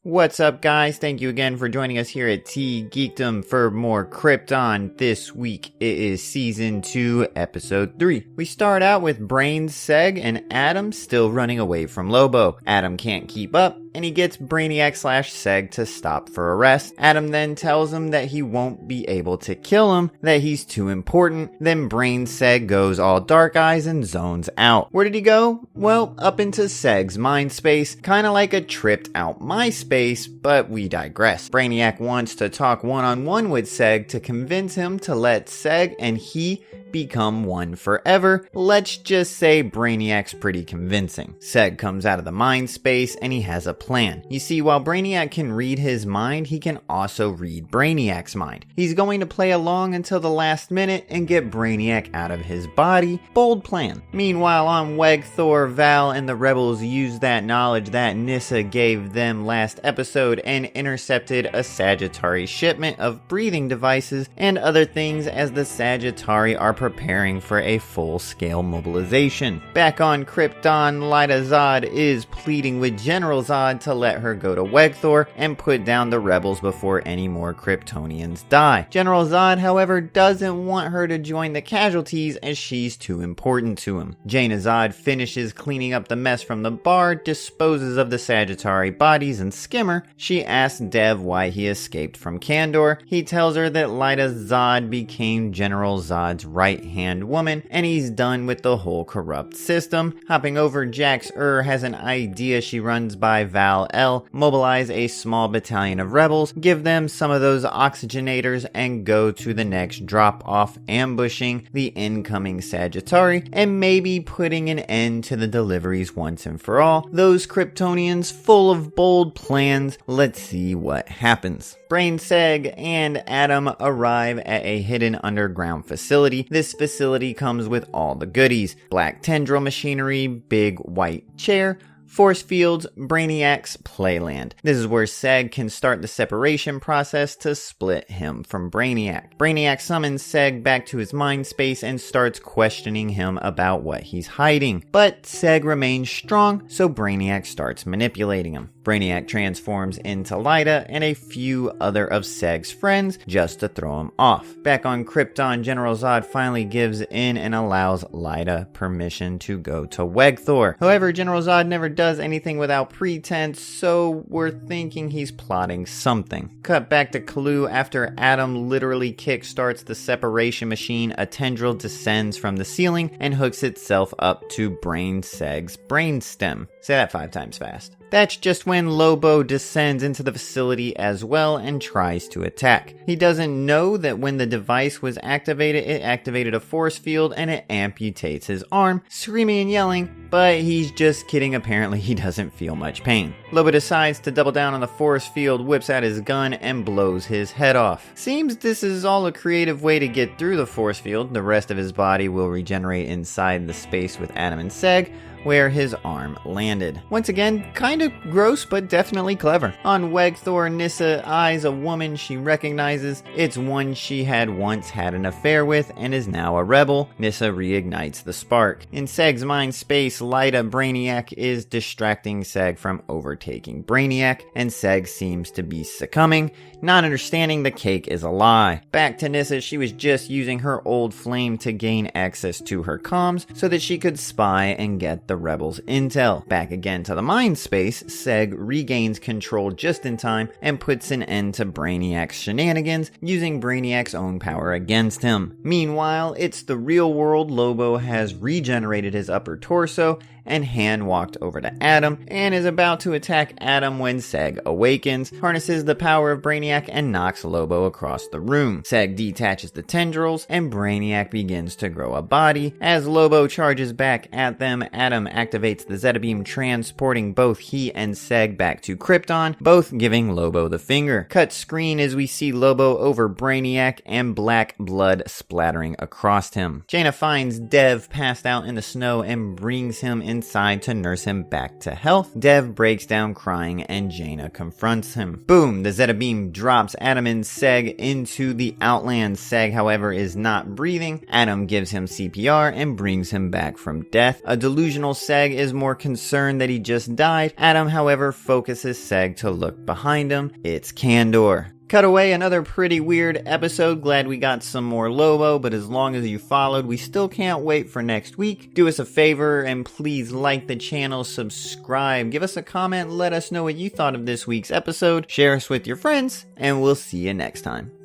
What's up, guys? Thank you again for joining us here at TGeekdom for more Krypton. This week it is Season 2, Episode 3. We start out with Brains, Seg, and Adam still running away from Lobo. Adam can't keep up, and he gets Brainiac/Seg to stop for a rest. Adam then tells him that he won't be able to kill him, that he's too important. Then Brains Seg goes all dark eyes and zones out. Where did he go? Well, up into Seg's mind space, kinda like a tripped out MySpace, but we digress. Brainiac wants to talk one-on-one with Seg to convince him to let Seg and he become one forever. Let's just say Brainiac's pretty convincing. Seg comes out of the mind space and he has a plan. You see, while Brainiac can read his mind, he can also read Brainiac's mind. He's going to play along until the last minute and get Brainiac out of his body. Bold plan. Meanwhile, on Weg, Thor, Val, and the rebels use that knowledge that Nyssa gave them last episode and intercepted a Sagittari shipment of breathing devices and other things as the Sagittari are preparing for a full-scale mobilization. Back on Krypton, Lyta Zod is pleading with General Zod to let her go to Wegthor and put down the rebels before any more Kryptonians die. General Zod, however, doesn't want her to join the casualties as she's too important to him. Jaina Zod finishes cleaning up the mess from the bar, disposes of the Sagittari bodies, and Skimmer. She asks Dev why he escaped from Kandor. He tells her that Lyta Zod became General Zod's right-hand woman, and he's done with the whole corrupt system. Hopping over, Jax has an idea. She runs by Val-El, mobilize a small battalion of rebels, give them some of those oxygenators, and go to the next drop-off, ambushing the incoming Sagittari, and maybe putting an end to the deliveries once and for all. Those Kryptonians full of bold plans. Let's see what happens. Brain, Seg, and Adam arrive at a hidden underground facility. This facility comes with all the goodies: black tendril machinery, big white chair, force fields, Brainiac's playland. This is where Seg can start the separation process to split him from Brainiac. Brainiac summons Seg back to his mind space and starts questioning him about what he's hiding. But Seg remains strong, so Brainiac starts manipulating him. Brainiac transforms into Lyta and a few other of Seg's friends just to throw him off. Back on Krypton, General Zod finally gives in and allows Lyta permission to go to Wegthor. However, General Zod never does anything without pretense, so we're thinking he's plotting something. Cut back to Clue. After Adam literally kickstarts the separation machine, a tendril descends from the ceiling and hooks itself up to Brain Seg's brainstem. Say that 5 times fast. That's just when Lobo descends into the facility as well and tries to attack. He doesn't know that when the device was activated, it activated a force field and it amputates his arm, screaming and yelling, but he's just kidding. Apparently he doesn't feel much pain. Lobo decides to double down on the force field, whips out his gun, and blows his head off. Seems this is all a creative way to get through the force field. The rest of his body will regenerate inside the space with Adam and Seg, where his arm landed. Once again, kinda gross, but definitely clever. On Wegthor, Nyssa eyes a woman she recognizes. It's one she had once had an affair with and is now a rebel. Nyssa reignites the spark. In Seg's mind space, Lyta Brainiac is distracting Seg from overtaking Brainiac, and Seg seems to be succumbing, not understanding the cake is a lie. Back to Nyssa, she was just using her old flame to gain access to her comms so that she could spy and get the rebels' intel. Back again to the mind space, Seg regains control just in time and puts an end to Brainiac's shenanigans, using Brainiac's own power against him. Meanwhile, it's the real world. Lobo has regenerated his upper torso and hand walked over to Adam and is about to attack Adam when Seg awakens, harnesses the power of Brainiac, and knocks Lobo across the room. Seg detaches the tendrils and Brainiac begins to grow a body. As Lobo charges back at them, Adam activates the Zeta Beam, transporting both he and Seg back to Krypton, both giving Lobo the finger. Cut screen as we see Lobo over Brainiac and black blood splattering across him. Jaina finds Dev passed out in the snow and brings him in inside to nurse him back to health. Dev breaks down crying and Jaina confronts him. Boom! The Zeta beam drops Adam and Seg into the Outland. Seg, however, is not breathing. Adam gives him CPR and brings him back from death. A delusional Seg is more concerned that he just died. Adam, however, focuses Seg to look behind him. It's Candor. Cut away, another pretty weird episode. Glad we got some more Lobo, but as long as you followed, we still can't wait for next week. Do us a favor and please like the channel, subscribe, give us a comment, let us know what you thought of this week's episode, share us with your friends, and we'll see you next time.